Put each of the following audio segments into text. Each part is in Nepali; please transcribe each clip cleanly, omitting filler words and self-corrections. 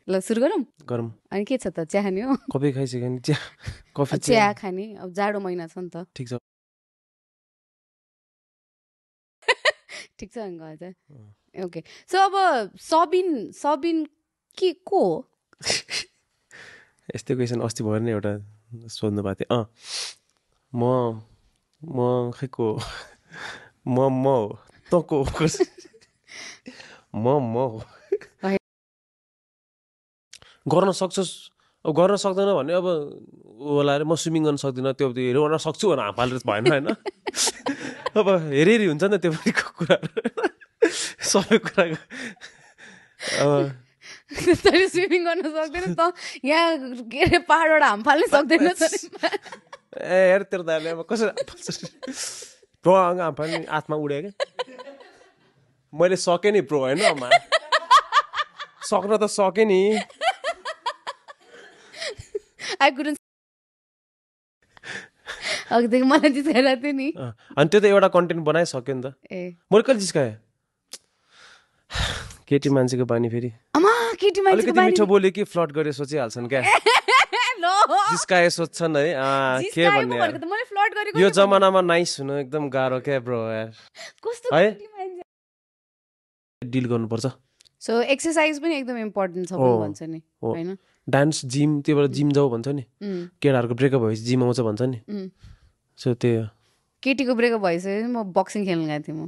ल सुरु गरौँ गरौँ अनि के छ त चिया खाने हो कफी खाइसक्यो नि चिया कफी चिया खाने अब जाडो महिना छ नि त ठिक छ ठिक छ अङ्कल हजुर ओके सो अब सबिन के को हो यस्तै क्वेसन अस्ति भएर नै एउटा सोध्नु भएको थियो म खै को म हो त को म हो गर्न सक्छस् अब गर्न सक्दैन भने अब होला अरे म स्विमिङ गर्न सक्दिनँ त्यो हेरेर सक्छु भनेर हापालेर भएन होइन अब हेरी हुन्छ नि त त्यो पनि कुराहरू सबै कुराको अब स्विमिङ गर्न सक्दैन त यहाँ के अरे पहाडबाट हाम फाल्न सक्दैन ए हेर तेरो दाइले अब कसरी प्रो हाम फाल्ने हातमा उड्यो क्या मैले सकेँ नि प्रो होइन सक्न त सकेँ नि अघिदेखि मलाई जिस्काएर थियो नि अनि त्यो त एउटा कन्टेन्ट बनाइसक्यो नि त मैले कहिले जिस्काएँ केटी मान्छेको बानी फेरि अलिकति मिठो बोल्यो कि फ्लट गरे सोचिहाल्छन् क्या जिस्काए सोध्छन् है के भन्ने यो जमानामा नाइस हुनु एकदम गाह्रो क्या ब्रो यार है डिल गर्नुपर्छ सो एक्सर्साइज पनि एकदम इम्पोर्टेन्ट छ भन्छ नि हैन डान्स जिम त्योबाट जिम जाऊ भन्छ नि केटाहरूको ब्रेकअप भएपछि जिम आउँछ भन्छ नि सो त्यो केटीको ब्रेकअप भइसक्यो म बक्सिङ खेल्न गएको थिएँ म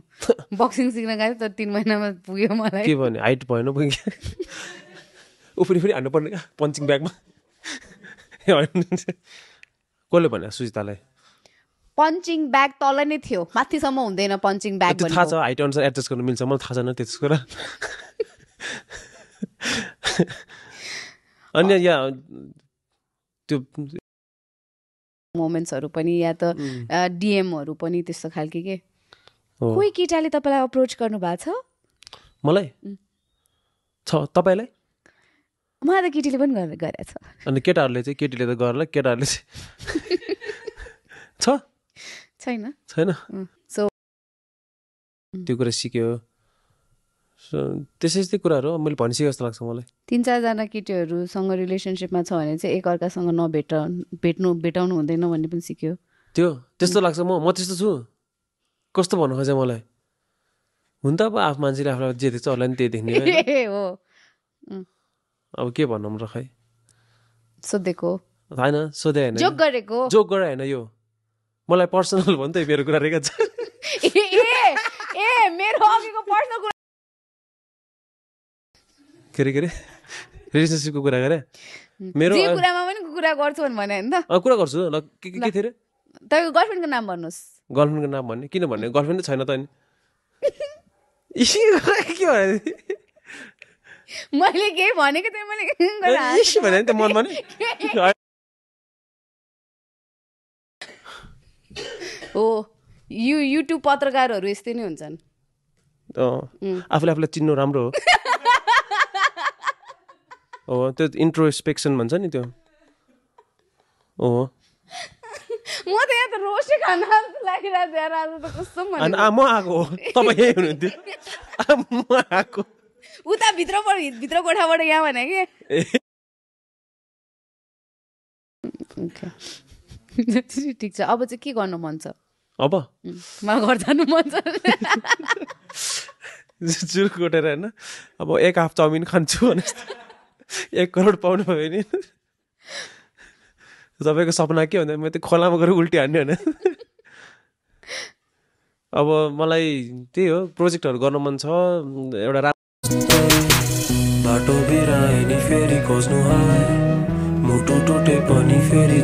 बक्सिङ सिक्न गएको थिएँ तर 3 महिनामा पुग्यो मलाई के भने हाइट भएन पुग्यो उफ्री हान्नु पर्ने क्या पन्चिङ ब्यागमा कसले भने सुजितालाई पन्चिङ ब्याग तल नै थियो माथिसम्म हुँदैन पन्चिङ ब्याग भन्ने थाहा छ हाइट अनुसार एडजस्ट गर्न मिल्छ मलाई थाहा छैन त्यस कुरा अनि यहाँ त्यो मोमेन्ट्सहरू पनि या त डिएमहरू पनि त्यस्तो खालके के कोही केटाले तपाईँलाई अप्रोच गर्नु भएको छ मलाई छ तपाईँलाई मलाई त केटीले पनि गरेको छ अनि केटाहरूले चाहिँ केटीले त गर्ला केटाहरूले चाहिँ छैन सो त्यो कुरा सिक्यो त्यस्तै कुराहरू मैले भनिसकेँ जस्तो लाग्छ मलाई 3-4 जना केटीहरूसँग रिलेसनसिपमा छ भने चाहिँ एकअर्कासँग भेटाउनु हुँदैन भन्ने पनि सिक्यो त्यो त्यस्तो लाग्छ म त्यस्तो छु कस्तो भन्नु खोजे मलाई हुन त अब आफ मान्छेले आफूलाई जे देख्छ अरूलाई पनि त्यही देख्ने हो अब के भन्नु र खै सोधेको होइन सोधे होइन जोक गरे होइन यो मलाई पर्सनल भन्नु त मेरो कुरा रहेको छ मेरो अघिको पर्सनल कुरा के अरे रिलेसनसिपको कुरा गरे मेरो जे कुरामा पनि कुरा गर्छु भने नि त कुरा गर्छु ल के थियो रे तपाईँको गर्लफ्रेन्डको नाम भन्नुहोस् गर्लफ्रेन्डको नाम भन्ने किन भन्ने गर्लफ्रेन्ड छैन त अनि के भने मैले केही भनेको थिएँ मैले भने त मनमा नि हो युट्युब पत्रकारहरू यस्तै नै हुन्छन् आफूले चिन्नु राम्रो हो त्यो इन्ट्रोस्पेक्सन भन्छ नि त्यो म त यहाँ त रोस्टै खान लागिरहेको थियो आज त कस्तो म आएको हो तपाईँ यही हुनुहुन्थ्यो म आएको उता भित्र कोठाबाट यहाँ भने कि ठिक छ अब चाहिँ के गर्नु मन छ अब मलाई घर जानु मन छ जुर कोटेर होइन अब 1 हाफ चाउमिन खान्छु भने 1 करोड पाउनु भयो नि तपाईँको सपना के भन्दा म त्यो खोलामा गएर उल्टी हान्ने भने अब मलाई त्यही हो प्रोजेक्टहरू गर्न मन छ एउटा बाटो बिराए नि फेरि खोज्नु है मुटु टुटे पनि फेरि